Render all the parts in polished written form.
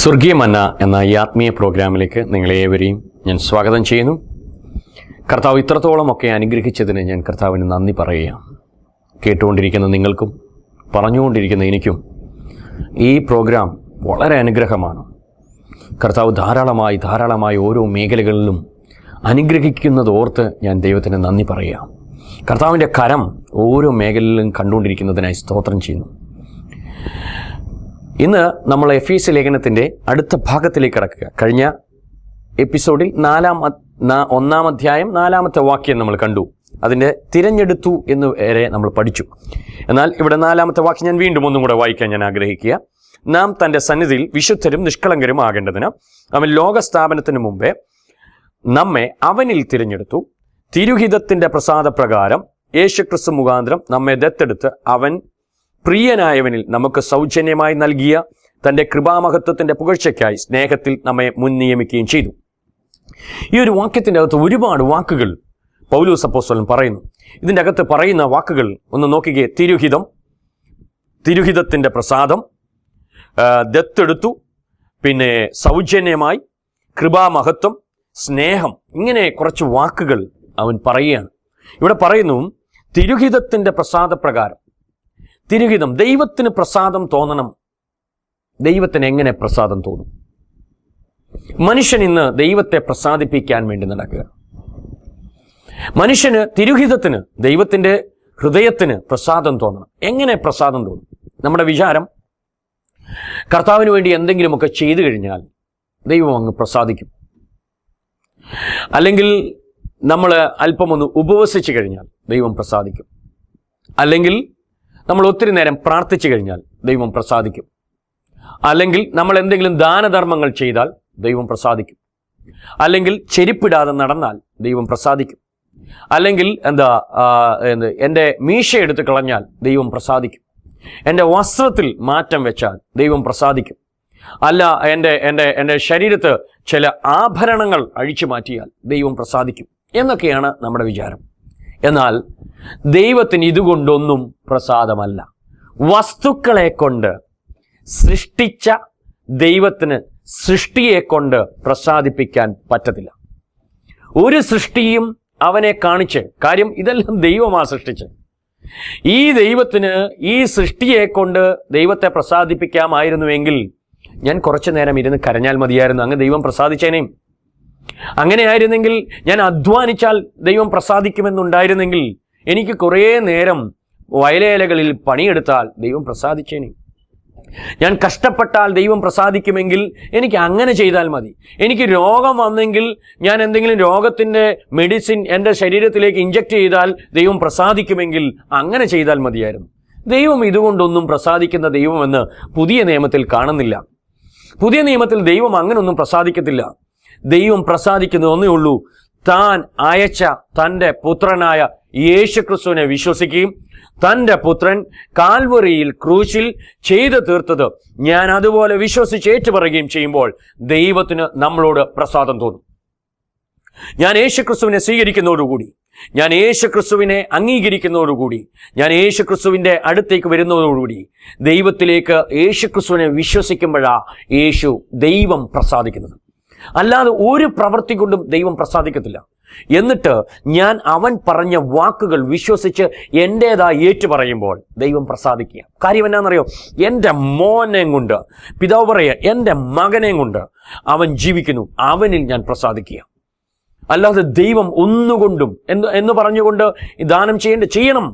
സ്വർഗീയ മന്ന എന്ന ഈ ആത്മീയ പ്രോഗ്രാമിലേക്ക് നിങ്ങളേവരെയും ഞാൻ സ്വാഗതം ചെയ്യുന്നു. കർത്താവ് ഇത്രത്തോളമൊക്കെ അനുഗ്രഹിച്ചതിന് ഞാൻ കർത്താവിന് നന്ദി പറയുകയാണ്. കേട്ടുകൊണ്ടിരിക്കുന്ന നിങ്ങൾക്കും പറഞ്ഞുകൊണ്ടിരിക്കുന്ന എനിക്കും ഈ പ്രോഗ്രാം വളരെ അനുഗ്രഹമാണ്. കർത്താവ് ധാരാളമായി ഓരോ മേഖലകളിലും അനുഗ്രഹിക്കുന്നത് ഓർത്ത് ഞാൻ ദൈവത്തിന് നന്ദി പറയുകയാണ്. കർത്താവിൻ്റെ കരം ഓരോ മേഖലയിലും കണ്ടുകൊണ്ടിരിക്കുന്നതിനായി സ്തോത്രം ചെയ്യുന്നു. ഇന്ന് നമ്മൾ എഫീസ് ലേഖനത്തിൻ്റെ അടുത്ത ഭാഗത്തിലേക്ക് കടക്കുക. കഴിഞ്ഞ എപ്പിസോഡിൽ 1-ാം അധ്യായം 4-ാമത്തെ വാക്യം നമ്മൾ കണ്ടു. അതിൻ്റെ തിരഞ്ഞെടുത്തു എന്ന് വരെ നമ്മൾ പഠിച്ചു. എന്നാൽ ഇവിടെ 4-ാമത്തെ വാക്യം ഞാൻ വീണ്ടും ഒന്നും കൂടെ വായിക്കാൻ ഞാൻ ആഗ്രഹിക്കുക. നാം തൻ്റെ സന്നിധിയിൽ വിശുദ്ധരും നിഷ്കളങ്കരും ആകേണ്ടതിന് അവൻ ലോകസ്ഥാപനത്തിന് മുമ്പേ നമ്മെ അവനിൽ തിരഞ്ഞെടുത്തു. തിരുഹിതത്തിൻ്റെ പ്രസാദപ്രകാരം യേശുക്രിസ്തു മുഖാന്തരം നമ്മെ ദത്തെടുത്ത് അവൻ പ്രിയനായവനിൽ നമുക്ക് സൗജന്യമായി നൽകിയ തൻ്റെ കൃപാമഹത്വത്തിൻ്റെ പുകഴ്ചയ്ക്കായി സ്നേഹത്തിൽ നമ്മെ മുൻ നിയമിക്കുകയും ചെയ്തു. ഈ ഒരു വാക്യത്തിൻ്റെ അകത്ത് ഒരുപാട് വാക്കുകൾ പൗലോസ് അപ്പോസ്തലൻ പറയുന്നു. ഇതിൻ്റെ അകത്ത് പറയുന്ന വാക്കുകൾ ഒന്ന് നോക്കിക്കേ. തിരുഹിതത്തിൻ്റെ പ്രസാദം, ദത്തെടുത്തു, പിന്നെ സൗജന്യമായി, കൃപാമഹത്വം, സ്നേഹം, ഇങ്ങനെ കുറച്ച് വാക്കുകൾ അവൻ പറയുകയാണ്. ഇവിടെ പറയുന്നു തിരുഹിതത്തിൻ്റെ പ്രസാദപ്രകാരം. തിരുഹിതം, ദൈവത്തിന് പ്രസാദം തോന്നണം. ദൈവത്തിന് എങ്ങനെ പ്രസാദം തോന്നും? മനുഷ്യൻ ഇന്ന് ദൈവത്തെ പ്രസാദിപ്പിക്കാൻ വേണ്ടി നടക്കുക. മനുഷ്യന് തിരുഹിതത്തിന്, ദൈവത്തിൻ്റെ ഹൃദയത്തിന് പ്രസാദം തോന്നണം. എങ്ങനെ പ്രസാദം തോന്നും? നമ്മുടെ വിചാരം കർത്താവിന് വേണ്ടി എന്തെങ്കിലുമൊക്കെ ചെയ്തു കഴിഞ്ഞാൽ ദൈവം അങ്ങ് പ്രസാദിക്കും. അല്ലെങ്കിൽ നമ്മൾ അല്പമൊന്ന് ഉപവസിച്ചു കഴിഞ്ഞാൽ ദൈവം പ്രസാദിക്കും. അല്ലെങ്കിൽ നമ്മൾ ഒത്തിരി നേരം പ്രാർത്ഥിച്ചു കഴിഞ്ഞാൽ ദൈവം പ്രസാദിക്കും. അല്ലെങ്കിൽ നമ്മൾ എന്തെങ്കിലും ദാനധർമ്മങ്ങൾ ചെയ്താൽ ദൈവം പ്രസാദിക്കും. അല്ലെങ്കിൽ ചെരുപ്പിടാതെ നടന്നാൽ ദൈവം പ്രസാദിക്കും. അല്ലെങ്കിൽ എൻ്റെ മീശ എടുത്ത് കളഞ്ഞാൽ ദൈവം പ്രസാദിക്കും. എൻ്റെ വസ്ത്രത്തിൽ മാറ്റം വെച്ചാൽ ദൈവം പ്രസാദിക്കും. അല്ല, എൻ്റെ ശരീരത്ത് ചില ആഭരണങ്ങൾ അഴിച്ചു മാറ്റിയാൽ ദൈവം പ്രസാദിക്കും എന്നൊക്കെയാണ് നമ്മുടെ വിചാരം. എന്നാൽ ദൈവത്തിന് ഇതുകൊണ്ടൊന്നും പ്രസാദമല്ല. വസ്തുക്കളെ കൊണ്ട് സൃഷ്ടിച്ച ദൈവത്തിന് സൃഷ്ടിയെ കൊണ്ട് പ്രസാദിപ്പിക്കാൻ പറ്റത്തില്ല. ഒരു സൃഷ്ടിയും അവനെ കാണിച്ച്, കാര്യം ഇതെല്ലാം ദൈവമാണ് സൃഷ്ടിച്ചത്. ഈ ദൈവത്തിന് ഈ സൃഷ്ടിയെ കൊണ്ട് ദൈവത്തെ പ്രസാദിപ്പിക്കാമായിരുന്നുവെങ്കിൽ ഞാൻ കുറച്ചു നേരം ഇരുന്ന് കരഞ്ഞാൽ മതിയായിരുന്നു, അങ്ങ് ദൈവം പ്രസാദിച്ചേനേയും. അങ്ങനെയായിരുന്നെങ്കിൽ ഞാൻ അധ്വാനിച്ചാൽ ദൈവം പ്രസാദിക്കുമെന്നുണ്ടായിരുന്നെങ്കിൽ എനിക്ക് കുറേ നേരം വയലേലകളിൽ പണിയെടുത്താൽ ദൈവം പ്രസാദിച്ചേനെ. ഞാൻ കഷ്ടപ്പെട്ടാൽ ദൈവം പ്രസാദിക്കുമെങ്കിൽ എനിക്ക് അങ്ങനെ ചെയ്താൽ മതി. എനിക്ക് രോഗം വന്നെങ്കിൽ ഞാൻ എന്തെങ്കിലും രോഗത്തിൻ്റെ മെഡിസിൻ എൻ്റെ ശരീരത്തിലേക്ക് ഇഞ്ചക്ട് ചെയ്താൽ ദൈവം പ്രസാദിക്കുമെങ്കിൽ അങ്ങനെ ചെയ്താൽ മതിയായിരുന്നു. ദൈവം ഇതുകൊണ്ടൊന്നും പ്രസാദിക്കുന്ന ദൈവമെന്ന് പുതിയ നിയമത്തിൽ കാണുന്നില്ല. പുതിയ നിയമത്തിൽ ദൈവം അങ്ങനൊന്നും പ്രസാദിക്കത്തില്ല. ദൈവം പ്രസാദിക്കുന്നത് ഒന്നേ ഉള്ളൂ, താൻ അയച്ച തൻ്റെ പുത്രനായ യേശുക്രിസ്തുവിനെ വിശ്വസിക്കുകയും തൻ്റെ പുത്രൻ കാൽവറിയിൽ ക്രൂശിൽ ചെയ്തു തീർത്തത് ഞാൻ അതുപോലെ വിശ്വസിച്ച് ഏറ്റുപറയുകയും ചെയ്യുമ്പോൾ ദൈവത്തിന് നമ്മളോട് പ്രസാദം തോന്നും. ഞാൻ യേശുക്രിസ്തുവിനെ സ്വീകരിക്കുന്നതോടുകൂടി, ഞാൻ യേശുക്രിസ്തുവിനെ അംഗീകരിക്കുന്നതോടുകൂടി, ഞാൻ യേശുക്രിസ്തുവിൻ്റെ അടുത്തേക്ക് വരുന്നതോടുകൂടി ദൈവത്തിലേക്ക് യേശുക്രിസ്തുവിനെ വിശ്വസിക്കുമ്പോഴാണ് ദൈവം പ്രസാദിക്കുന്നത്. അല്ലാതെ ഒരു പ്രവൃത്തി കൊണ്ടും ദൈവം പ്രസാദിക്കത്തില്ല. എന്നിട്ട് ഞാൻ അവൻ പറഞ്ഞ വാക്കുകൾ വിശ്വസിച്ച് എൻ്റേതായി ഏറ്റുപറയുമ്പോൾ ദൈവം പ്രസാദിക്കുക. കാര്യം എന്നാണെന്നറിയോ? എൻ്റെ മോനെ കൊണ്ട്, പിതാവ് പറയുക, എൻ്റെ മകനെ കൊണ്ട് അവൻ ജീവിക്കുന്നു, അവനിൽ ഞാൻ പ്രസാദിക്കുക. അല്ലാതെ ദൈവം ഒന്നുകൊണ്ടും എന്ന് പറഞ്ഞുകൊണ്ട് ദാനം ചെയ്യണം,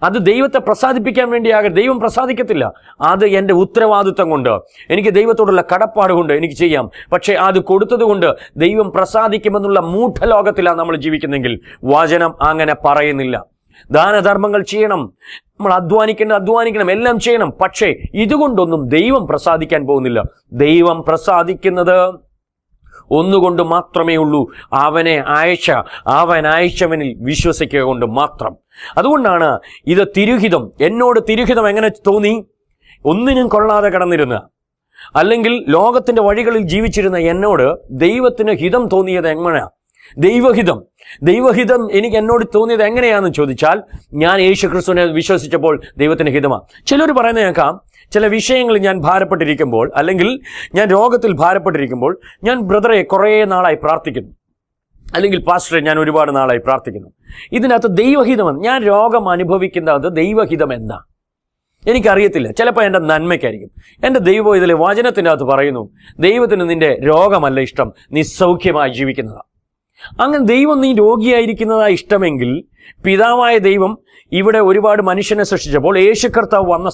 അത് ദൈവത്തെ പ്രസാദിപ്പിക്കാൻ വേണ്ടിയാകരുത്. ദൈവം പ്രസാദിക്കത്തില്ല. അത് എൻ്റെ ഉത്തരവാദിത്വം കൊണ്ട്, എനിക്ക് ദൈവത്തോടുള്ള കടപ്പാട് കൊണ്ട് എനിക്ക് ചെയ്യാം. പക്ഷേ അത് കൊടുത്തത് കൊണ്ട് ദൈവം പ്രസാദിക്കുമെന്നുള്ള മൂഢലോകത്തിലാണ് നമ്മൾ ജീവിക്കുന്നെങ്കിൽ വചനം അങ്ങനെ പറയുന്നില്ല. ദാനധർമ്മങ്ങൾ ചെയ്യണം, നമ്മൾ അധ്വാനിക്കണം, എല്ലാം ചെയ്യണം. പക്ഷേ ഇതുകൊണ്ടൊന്നും ദൈവം പ്രസാദിക്കാൻ പോകുന്നില്ല. ദൈവം പ്രസാദിക്കുന്നത് ഒന്നുകൊണ്ട് മാത്രമേ ഉള്ളൂ, അവൻ അയച്ചവനിൽ വിശ്വസിക്കുക കൊണ്ട് മാത്രം. അതുകൊണ്ടാണ് ഇത് തിരുഹിതം. എന്നോട് തിരുഹിതം എങ്ങനെ തോന്നി? ഒന്നിനും കൊള്ളാതെ കടന്നിരുന്ന, അല്ലെങ്കിൽ ലോകത്തിൻ്റെ വഴികളിൽ ജീവിച്ചിരുന്ന എന്നോട് ദൈവത്തിന് ഹിതം തോന്നിയത് എങ്ങനെയാ? ദൈവഹിതം എനിക്ക് എന്നോട് തോന്നിയത് എങ്ങനെയാണെന്ന് ചോദിച്ചാൽ, ഞാൻ യേശുക്രിസ്തുവിനെ വിശ്വസിച്ചപ്പോൾ ദൈവത്തിന് ഹിതമാണ്. ചിലർ പറയുന്നത് കേൾക്കാം, ചില വിഷയങ്ങൾ ഞാൻ ഭാരപ്പെട്ടിരിക്കുമ്പോൾ, അല്ലെങ്കിൽ ഞാൻ രോഗത്തിൽ ഭാരപ്പെട്ടിരിക്കുമ്പോൾ, ഞാൻ ബ്രദറെ കുറേ നാളായി പ്രാർത്ഥിക്കുന്നു, അല്ലെങ്കിൽ പാസ്റ്ററെ ഞാൻ ഒരുപാട് നാളായി പ്രാർത്ഥിക്കുന്നു. ഇതിനകത്ത് ദൈവഹിതമെന്ന്, ഞാൻ രോഗം അനുഭവിക്കുന്നത് ദൈവഹിതം എന്താ എനിക്കറിയത്തില്ല. ചിലപ്പോൾ എൻ്റെ നന്മയ്ക്കായിരിക്കും. എൻ്റെ ദൈവം ഇതിലെ വചനത്തിൻ്റെ അകത്ത് പറയുന്നു, ദൈവത്തിന് നിൻ്റെ രോഗമല്ല ഇഷ്ടം, നീ സൗഖ്യമായി ജീവിക്കുന്നതാണ്. അങ്ങനെ ദൈവം നീ രോഗിയായിരിക്കുന്നതാണ് ഇഷ്ടമെങ്കിൽ, പിതാവായ ദൈവം ഇവിടെ ഒരുപാട് മനുഷ്യനെ സൃഷ്ടിച്ചപ്പോൾ യേശു കർത്താവ് വന്ന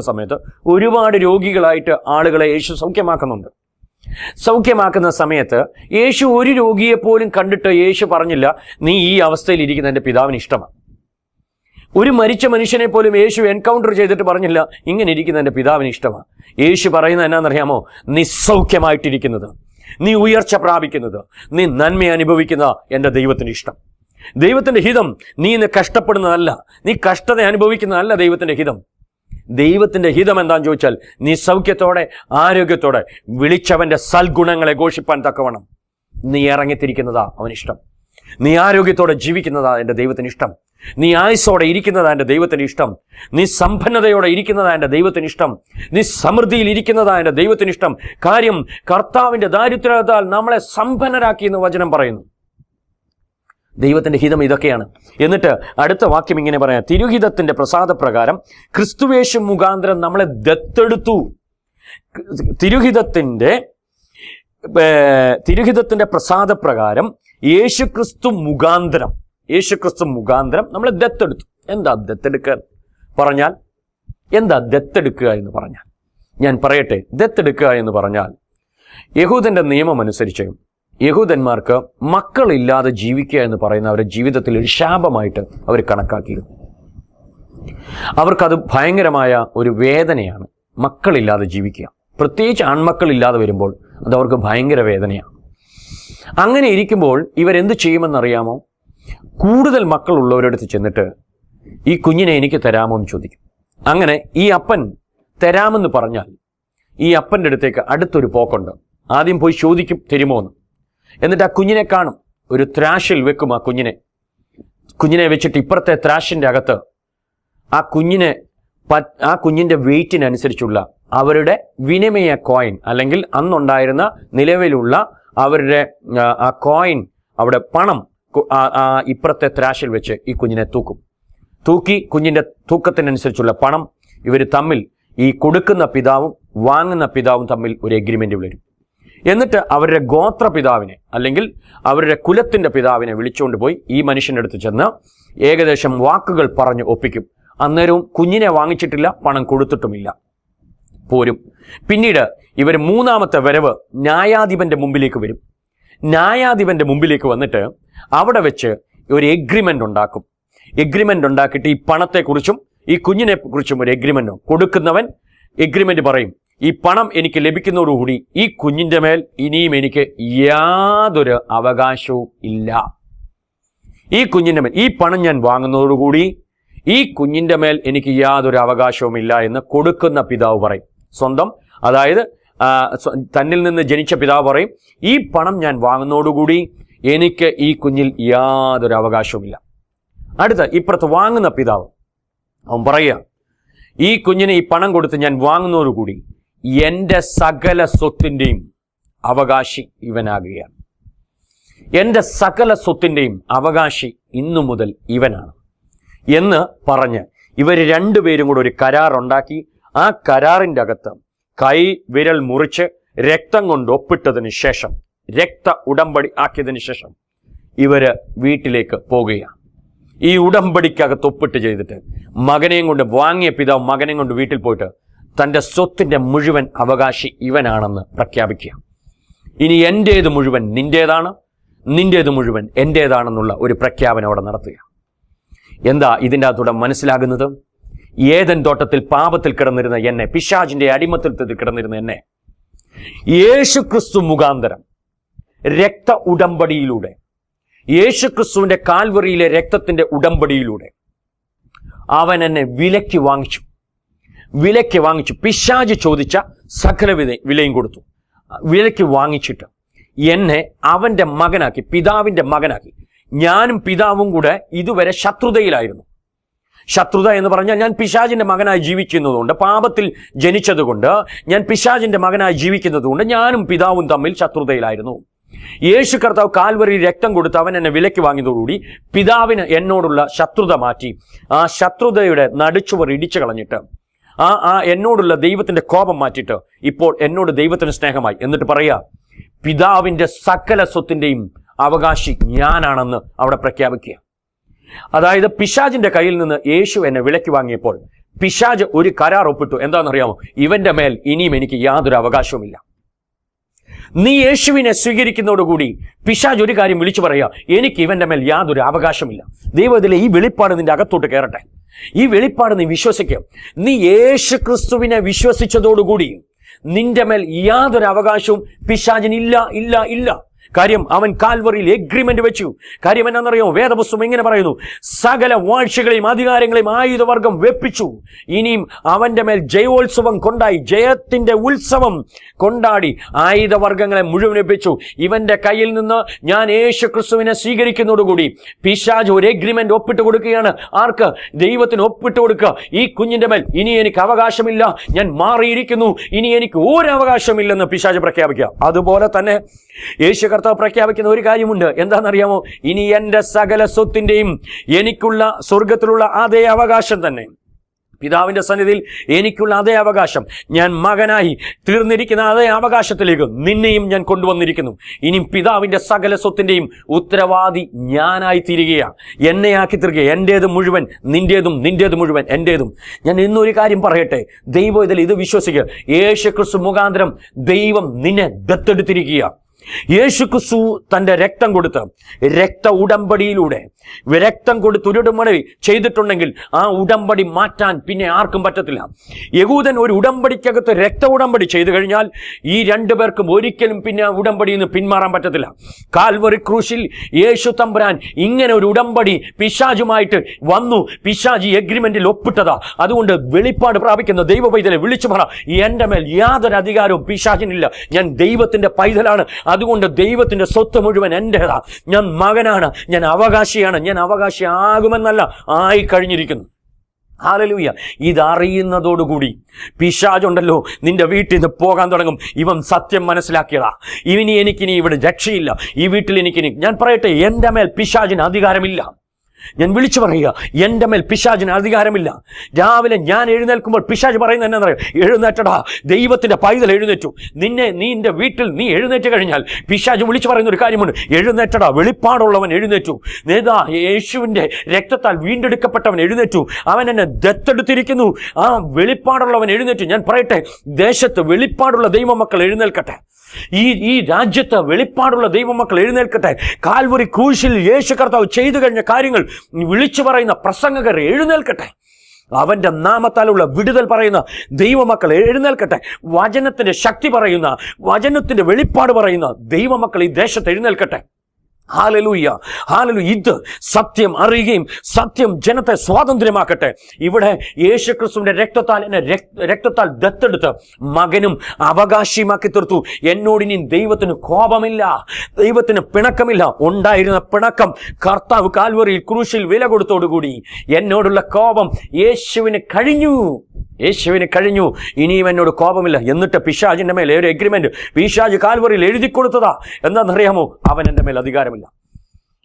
സമയത്ത് ഒരുപാട് രോഗികളായിട്ട് ആളുകളെ യേശു സൗഖ്യമാക്കുന്നുണ്ട്. സൗഖ്യമാക്കുന്ന സമയത്ത് യേശു ഒരു രോഗിയെപ്പോലും കണ്ടിട്ട് യേശു പറഞ്ഞില്ല, നീ ഈ അവസ്ഥയിൽ ഇരിക്കുന്ന എൻ്റെ പിതാവിന് ഇഷ്ടമാണ്. ഒരു മരിച്ച മനുഷ്യനെ പോലും യേശു എൻകൗണ്ടർ ചെയ്തിട്ട് പറഞ്ഞില്ല, ഇങ്ങനെ ഇരിക്കുന്ന എൻ്റെ പിതാവിന് ഇഷ്ടമാണ്. യേശു പറയുന്നത് എന്നാണെന്നറിയാമോ? നീ സൗഖ്യമായിട്ടിരിക്കുന്നത്, നീ ഉയർച്ച പ്രാപിക്കുന്നത്, നീ നന്മ അനുഭവിക്കുന്ന എൻ്റെ ദൈവത്തിന് ഇഷ്ടം. ദൈവത്തിൻ്റെ ഹിതം നീ ഇന്ന് കഷ്ടപ്പെടുന്നതല്ല, നീ കഷ്ടത അനുഭവിക്കുന്നതല്ല ദൈവത്തിൻ്റെ ഹിതം. ദൈവത്തിൻ്റെ ഹിതം എന്താണെന്ന് ചോദിച്ചാൽ, നീ സൗഖ്യത്തോടെ ആരോഗ്യത്തോടെ വിളിച്ചവൻ്റെ സൽഗുണങ്ങളെ ഘോഷിപ്പാൻ തക്കവണ്ണം നീ ഇറങ്ങിത്തിരിക്കുന്നതാ അവനിഷ്ടം. നീ ആരോഗ്യത്തോടെ ജീവിക്കുന്നതാ എൻ്റെ ദൈവത്തിന് ഇഷ്ടം. നീ ആയുസ്സോടെ ഇരിക്കുന്നതാ എൻ്റെ ദൈവത്തിന് ഇഷ്ടം. നീ സമ്പന്നതയോടെ ഇരിക്കുന്നതാ എൻ്റെ ദൈവത്തിന് ഇഷ്ടം. നീ സമൃദ്ധിയിൽ ഇരിക്കുന്നതാ എൻ്റെ ദൈവത്തിന് ഇഷ്ടം. കാര്യം കർത്താവിൻ്റെ ദാരിദ്ര്യത്താൽ നമ്മളെ സമ്പന്നരാക്കി എന്ന് വചനം പറയുന്നു. ദൈവത്തിൻ്റെ ഹിതം ഇതൊക്കെയാണ്. എന്നിട്ട് അടുത്ത വാക്യം ഇങ്ങനെ പറയാം, തിരുഹിതത്തിൻ്റെ പ്രസാദപ്രകാരം ക്രിസ്തുവേശു മുഖാന്തരം നമ്മളെ ദത്തെടുത്തു. തിരുഹിതത്തിൻ്റെ പ്രസാദപ്രകാരം യേശുക്രിസ്തു മുഖാന്തരം നമ്മളെ ദത്തെടുത്തു. എന്താ ദത്തെടുക്കുക പറഞ്ഞാൽ? എന്താ ദത്തെടുക്കുക എന്ന് പറഞ്ഞാൽ? ഞാൻ പറയട്ടെ. ദത്തെടുക്കുക എന്ന് പറഞ്ഞാൽ, യഹൂദൻ്റെ നിയമം അനുസരിച്ച് യഹൂദന്മാർക്ക് മക്കളില്ലാതെ ജീവിക്കുക എന്ന് പറയുന്ന അവരുടെ ജീവിതത്തിൽ ഒരു ശാപമായിട്ട് അവർ കണക്കാക്കിയിരുന്നു. അവർക്കത് ഭയങ്കരമായ ഒരു വേദനയാണ്, മക്കളില്ലാതെ ജീവിക്കുക. പ്രത്യേകിച്ച് ആൺമക്കളില്ലാതെ വരുമ്പോൾ അതവർക്ക് ഭയങ്കര വേദനയാണ്. അങ്ങനെ ഇരിക്കുമ്പോൾ ഇവരെന്ത് ചെയ്യുമെന്നറിയാമോ? കൂടുതൽ മക്കളുള്ളവരടുത്ത് ചെന്നിട്ട് ഈ കുഞ്ഞിനെ എനിക്ക് തരാമോ എന്ന് ചോദിക്കും. അങ്ങനെ ഈ അപ്പൻ തരാമെന്ന് പറഞ്ഞാൽ ഈ അപ്പൻ്റെ അടുത്തേക്ക് അടുത്തൊരു പോക്കുണ്ട്. ആദ്യം പോയി ചോദിക്കും തരുമോ എന്ന്. എന്നിട്ട് ആ കുഞ്ഞിനെ കാണും, ഒരു ത്രാഷിൽ വെക്കും. ആ കുഞ്ഞിനെ വെച്ചിട്ട് ഇപ്പുറത്തെ ത്രാഷിൻ്റെ അകത്ത് ആ കുഞ്ഞിൻ്റെ വെയിറ്റിനനുസരിച്ചുള്ള അവരുടെ വിനിമയ കോയിൻ, അല്ലെങ്കിൽ അന്നുണ്ടായിരുന്ന നിലവിലുള്ള അവരുടെ ആ കോയിൻ, അവിടെ പണം ഇപ്പുറത്തെ ത്രാഷിൽ വെച്ച് ഈ കുഞ്ഞിനെ തൂക്കി കുഞ്ഞിൻ്റെ തൂക്കത്തിനനുസരിച്ചുള്ള പണം ഇവർ തമ്മിൽ, ഈ കൊടുക്കുന്ന പിതാവും വാങ്ങുന്ന പിതാവും തമ്മിൽ ഒരു എഗ്രിമെൻ്റ് വരും. എന്നിട്ട് അവരുടെ ഗോത്രപിതാവിനെ, അല്ലെങ്കിൽ അവരുടെ കുലത്തിൻ്റെ പിതാവിനെ വിളിച്ചുകൊണ്ട് പോയി ഈ മനുഷ്യൻ്റെ അടുത്ത് ചെന്ന് ഏകദേശം വാക്കുകൾ പറഞ്ഞ് ഒപ്പിക്കും. അന്നേരവും കുഞ്ഞിനെ വാങ്ങിച്ചിട്ടില്ല, പണം കൊടുത്തിട്ടുമില്ല, പോരും. പിന്നീട് ഇവർ മൂന്നാമത്തെ വരവ് ന്യായാധിപൻ്റെ മുമ്പിലേക്ക് വരും. ന്യായാധിപൻ്റെ മുമ്പിലേക്ക് വന്നിട്ട് അവിടെ വെച്ച് ഒരു എഗ്രിമെൻ്റ് ഉണ്ടാക്കും. എഗ്രിമെൻ്റ് ഉണ്ടാക്കിയിട്ട് ഈ പണത്തെക്കുറിച്ചും ഈ കുഞ്ഞിനെ കുറിച്ചും ഒരു എഗ്രിമെൻ്റ്, കൊടുക്കുന്നവൻ എഗ്രിമെൻ്റ് പറയും, ഈ പണം എനിക്ക് ലഭിക്കുന്നതോടുകൂടി ഈ കുഞ്ഞിൻ്റെ മേൽ ഇനിയും എനിക്ക് യാതൊരു അവകാശവും ഇല്ല. ഈ കുഞ്ഞിൻ്റെ മേൽ, ഈ പണം ഞാൻ വാങ്ങുന്നതോടുകൂടി ഈ കുഞ്ഞിൻ്റെ മേൽ എനിക്ക് യാതൊരു അവകാശവും ഇല്ല എന്ന് കൊടുക്കുന്ന പിതാവ് പറയും. സ്വന്തം, അതായത് തന്നിൽ നിന്ന് ജനിച്ച പിതാവ് പറയും, ഈ പണം ഞാൻ വാങ്ങുന്നതോടുകൂടി എനിക്ക് ഈ കുഞ്ഞിൽ യാതൊരു അവകാശവുമില്ല. അടുത്ത ഇപ്പുറത്ത് വാങ്ങുന്ന പിതാവ് അവൻ പറയുക, ഈ കുഞ്ഞിന് ഈ പണം കൊടുത്ത് ഞാൻ വാങ്ങുന്നതോടുകൂടി എൻ്റെ സകല സ്വത്തിൻ്റെയും അവകാശി ഇവനാകുകയാണ്. എൻ്റെ സകല സ്വത്തിൻ്റെയും അവകാശി ഇന്നു മുതൽ ഇവനാണ് എന്ന് പറഞ്ഞ് ഇവർ രണ്ടുപേരും കൂടെ ഒരു കരാറുണ്ടാക്കി. ആ കരാറിൻ്റെ അകത്ത് കൈ വിരൽ മുറിച്ച് രക്തം കൊണ്ട് ഒപ്പിട്ടതിന് ശേഷം, രക്ത ഉടമ്പടി ആക്കിയതിന് ശേഷം ഇവർ വീട്ടിലേക്ക് പോകുകയാണ്. ഈ ഉടമ്പടിക്കകത്ത് ഒപ്പിട്ട് ചെയ്തിട്ട് മകനെയും കൊണ്ട്, വാങ്ങിയ പിതാവ് മകനെയും കൊണ്ട് വീട്ടിൽ പോയിട്ട് തൻ്റെ സ്വത്തിൻ്റെ മുഴുവൻ അവകാശി ഇവനാണെന്ന് പ്രഖ്യാപിക്കുക. ഇനി എൻ്റേത് മുഴുവൻ നിൻ്റേതാണ്, നിൻ്റേത് മുഴുവൻ എൻ്റേതാണെന്നുള്ള ഒരു പ്രഖ്യാപനം അവിടെ നടത്തുക. എന്താ ഇതിൻ്റെ അകത്തൂടെ മനസ്സിലാകുന്നത്? ഏദൻ തോട്ടത്തിൽ പാപത്തിൽ കിടന്നിരുന്ന എന്നെ, പിശാചിൻ്റെ അടിമത്തത്തിൽ കിടന്നിരുന്ന എന്നെ, യേശുക്രിസ്തു മുഖാന്തരം രക്ത ഉടമ്പടിയിലൂടെ, യേശുക്രിസ്തുവിൻ്റെ കാൽവറിയിലെ രക്തത്തിൻ്റെ ഉടമ്പടിയിലൂടെ അവൻ എന്നെ വിലയ്ക്ക് വാങ്ങിച്ചു. പിശാച് ചോദിച്ച സകല വിലയും കൊടുത്തു. വിലയ്ക്ക് വാങ്ങിച്ചിട്ട് എന്നെ അവൻ്റെ മകനാക്കി, പിതാവിൻ്റെ മകനാക്കി. ഞാനും പിതാവും കൂടെ ഇതുവരെ ശത്രുതയിലായിരുന്നു. ശത്രുത എന്ന് പറഞ്ഞാൽ ഞാൻ പിശാചിന്റെ മകനായി ജീവിക്കുന്നതുകൊണ്ട്, പാപത്തിൽ ജനിച്ചതുകൊണ്ട്, ഞാൻ പിശാചിന്റെ മകനായി ജീവിക്കുന്നതുകൊണ്ട് ഞാനും പിതാവും തമ്മിൽ ശത്രുതയിലായിരുന്നു. യേശു കർത്താവ് കാൽവരി രക്തം കൊടുത്ത് അവൻ എന്നെ വിലയ്ക്ക് വാങ്ങിയതോടുകൂടി പിതാവിന് എന്നോടുള്ള ശത്രുത മാറ്റി ആ ശത്രുതയുടെ നടുച്ചുവർ ഇടിച്ചു കളഞ്ഞിട്ട് എന്നോടുള്ള ദൈവത്തിന്റെ കോപം മാറ്റിയിട്ട് ഇപ്പോൾ എന്നോട് ദൈവത്തിന് സ്നേഹമായി. എന്നിട്ട് പറയാ, പിതാവിന്റെ സകല സ്വത്തിന്റെയും അവകാശി ഞാനാണെന്ന് അവിടെ പ്രഖ്യാപിക്കുക. അതായത് പിശാചിന്റെ കയ്യിൽ നിന്ന് യേശു എന്നെ വിലയ്ക്ക് വാങ്ങിയപ്പോൾ പിശാച് ഒരു കരാർ ഒപ്പിട്ടു. എന്താണെന്നറിയാമോ? ഇവന്റെ മേൽ ഇനിയും എനിക്ക് യാതൊരു അവകാശവുമില്ല. നീ യേശുവിനെ സ്വീകരിക്കുന്നതോടുകൂടി പിശാച് ഒരു കാര്യം വിളിച്ചു പറയാ, എനിക്ക് ഇവന്റെ മേൽ യാതൊരു അവകാശമില്ല. ദൈവത്തിലെ ഈ വെളിപ്പാട് നിന്റെ അകത്തോട്ട് കയറട്ടെ. ഈ വെളിപ്പാട് നീ വിശ്വസിക്കുക. നീ യേശു ക്രിസ്തുവിനെ വിശ്വസിച്ചതോടുകൂടി നിന്റെ മേൽ യാതൊരു അവകാശവും പിശാചിന് ഇല്ല, ഇല്ല, ഇല്ല. കാര്യം അവൻ കാൽവറിയിൽ എഗ്രിമെന്റ് വെച്ചു. കാര്യം എന്നാണെന്നറിയോ? വേദപുസ്തകം ഇങ്ങനെ പറയുന്നു, സകല വാഴ്ചകളെയും അധികാരങ്ങളെയും ആയുധവർഗം വെപ്പിച്ചു. ഇനിയും അവന്റെ മേൽ ജയോത്സവം കൊണ്ടായി, ജയത്തിന്റെ ഉത്സവം കൊണ്ടാടി ആയുധവർഗങ്ങളെ മുഴുവൻ വെപ്പിച്ചു. ഇവന്റെ കയ്യിൽ നിന്ന് ഞാൻ യേശു ക്രിസ്തുവിനെ സ്വീകരിക്കുന്നതോടുകൂടി പിശാച് ഒരു എഗ്രിമെന്റ് ഒപ്പിട്ട് കൊടുക്കുകയാണ്. ആർക്ക്? ദൈവത്തിന് ഒപ്പിട്ട് കൊടുക്കുക. ഈ കുഞ്ഞിന്റെ മേൽ ഇനി എനിക്ക് അവകാശമില്ല, ഞാൻ മാറിയിരിക്കുന്നു, ഇനി എനിക്ക് ഒരു അവകാശമില്ലെന്ന് പിശാച് പ്രഖ്യാപിക്കുക. അതുപോലെ തന്നെ യേശു കർത്താവ് പ്രഖ്യാപിക്കുന്ന ഒരു കാര്യമുണ്ട്. എന്താണെന്നറിയാമോ? ഇനി എൻ്റെ സകല സ്വത്തിന്റെയും എനിക്കുള്ള സ്വർഗത്തിലുള്ള അതേ അവകാശം തന്നെ, പിതാവിന്റെ സന്നിധിയിൽ എനിക്കുള്ള അതേ അവകാശം, ഞാൻ മകനായി തീർന്നിരിക്കുന്ന അതേ അവകാശത്തിലേക്ക് നിന്നെയും ഞാൻ കൊണ്ടുവന്നിരിക്കുന്നു. ഇനിയും പിതാവിന്റെ സകല സ്വത്തിന്റെയും ഉത്തരവാദി ഞാനായി തീരുകയാണ്. എന്നെ ആക്കി തീർക്കുക. എൻ്റേത് മുഴുവൻ നിന്റേതും, നിന്റേത് മുഴുവൻ എൻ്റേതും. ഞാൻ ഇന്നൊരു കാര്യം പറയട്ടെ, ദൈവം ഇതിൽ ഇത് വിശ്വസിക്കുക. യേശു ക്രിസ്തു മുഖാന്തരം ദൈവം നിന്നെ ദത്തെടുത്തിരിക്കുക. യേശു ക്രിസ്തു തന്റെ രക്തം കൊടുത്ത്, രക്ത ഉടമ്പടിയിലൂടെ രക്തം കൊടുത്ത് ഒരു ഉടമ്പടി ചെയ്തിട്ടുണ്ടെങ്കിൽ ആ ഉടമ്പടി മാറ്റാൻ പിന്നെ ആർക്കും പറ്റത്തില്ല. യഹൂദൻ ഒരു ഉടമ്പടിക്കകത്ത് രക്ത ഉടമ്പടി ചെയ്തു കഴിഞ്ഞാൽ ഈ രണ്ടുപേർക്കും ഒരിക്കലും പിന്നെ ഉടമ്പടിയിൽ നിന്ന് പിന്മാറാൻ പറ്റത്തില്ല. കാൽവറി ക്രൂശിൽ യേശു തമ്പുരാൻ ഇങ്ങനെ ഒരു ഉടമ്പടി പിശാചുമായിട്ട് വന്നു. പിശാച് എഗ്രിമെന്റിൽ ഒപ്പിട്ടതാ. അതുകൊണ്ട് വെളിപ്പാട് പ്രാപിക്കുന്ന ദൈവ പൈതലെ വിളിച്ചു പറ, എൻ്റെ മേൽ യാതൊരു അധികാരവും പിശാചിനില്ല. ഞാൻ ദൈവത്തിന്റെ പൈതലാണ്. അതുകൊണ്ട് ദൈവത്തിന്റെ സ്വത്ത് മുഴുവൻ എന്റേതാ. ഞാൻ മകനാണ്, ഞാൻ അവകാശിയാണ്. ഞാൻ അവകാശിയാകുമെന്നല്ല, ആയി കഴിഞ്ഞിരിക്കുന്നു. ഹല്ലേലൂയ. ഇതറിയുന്നതോടുകൂടി പിശാചുണ്ടല്ലോ നിന്റെ വീട്ടിൽ നിന്ന് പോകാൻ തുടങ്ങും. ഇവൻ സത്യം മനസ്സിലാക്കിയതാ. എനിക്കിനി ഇവിടെ രക്ഷയില്ല. ഈ വീട്ടിൽ എനിക്കിനി, ഞാൻ പറയട്ടെ, എൻ്റെ മേൽ പിശാചിന് അധികാരമില്ല. ഞാൻ വിളിച്ചു പറയുക, എൻ്റെ മേൽ പിശാചിന് അധികാരമില്ല. രാവിലെ ഞാൻ എഴുന്നേൽക്കുമ്പോൾ പിശാച് പറയുന്നത് എന്നാ പറയുക? എഴുന്നേറ്റടാ, ദൈവത്തിന്റെ പൈതൽ എഴുന്നേറ്റു. നിന്റെ വീട്ടിൽ നീ എഴുന്നേറ്റ് കഴിഞ്ഞാൽ പിശാച് വിളിച്ചു പറയുന്ന ഒരു കാര്യമുണ്ട്, എഴുന്നേറ്റടാ, വെളിപ്പാടുള്ളവൻ എഴുന്നേറ്റു. നേതാ, യേശുവിന്റെ രക്തത്താൽ വീണ്ടെടുക്കപ്പെട്ടവൻ എഴുന്നേറ്റു. അവൻ എന്നെ ദത്തെടുത്തിരിക്കുന്നു. ആ വെളിപ്പാടുള്ളവൻ എഴുന്നേറ്റു. ഞാൻ പറയട്ടെ, ദേശത്ത് വെളിപ്പാടുള്ള ദൈവമക്കൾ എഴുന്നേൽക്കട്ടെ. ഈ രാജ്യത്ത് വെളിപ്പാടുള്ള ദൈവമക്കൾ എഴുന്നേൽക്കട്ടെ. കാൽവരി ക്രൂശിൽ യേശു കർത്താവ് ചെയ്തു കഴിഞ്ഞ കാര്യങ്ങൾ വിളിച്ചു പറയുന്ന പ്രസംഗകർ എഴുന്നേൽക്കട്ടെ. അവന്റെ നാമത്താലുള്ള വിടുതൽ പറയുന്ന ദൈവമക്കൾ എഴുന്നേൽക്കട്ടെ. വചനത്തിന്റെ ശക്തി പറയുന്ന, വചനത്തിന്റെ വെളിപ്പാട് പറയുന്ന ദൈവമക്കൾ ഈ ദേശത്ത് എഴുന്നേൽക്കട്ടെ. Hallelujah, hallelujah. ഇത് സത്യം അറിയുകയും സത്യം ജനത്തെ സ്വാതന്ത്ര്യമാക്കട്ടെ. ഇവിടെ യേശുക്രിസ്തുവിന്റെ രക്തത്താൽ ദത്തെടുത്ത് മകനും അവകാശിയുമാക്കി തീർത്തു. എന്നോടിനി ദൈവത്തിന് കോപമില്ല, ദൈവത്തിന് പിണക്കമില്ല. ഉണ്ടായിരുന്ന പിണക്കം കർത്താവ് കാൽവറിയിൽ ക്രൂശിൽ വില കൊടുത്തോടുകൂടി എന്നോടുള്ള കോപം യേശുവിന് കഴിഞ്ഞു. ഇനിയും എന്നോട് കോപമില്ല. എന്നിട്ട് പിശാചിന്റെ മേൽ ഒരു എഗ്രിമെന്റ് പിശാച് കാൽവറിയിൽ എഴുതി കൊടുത്തതാ. എന്താണെന്നറിയാമോ? അവൻ എൻ്റെ മേൽ അധികാരമില്ല.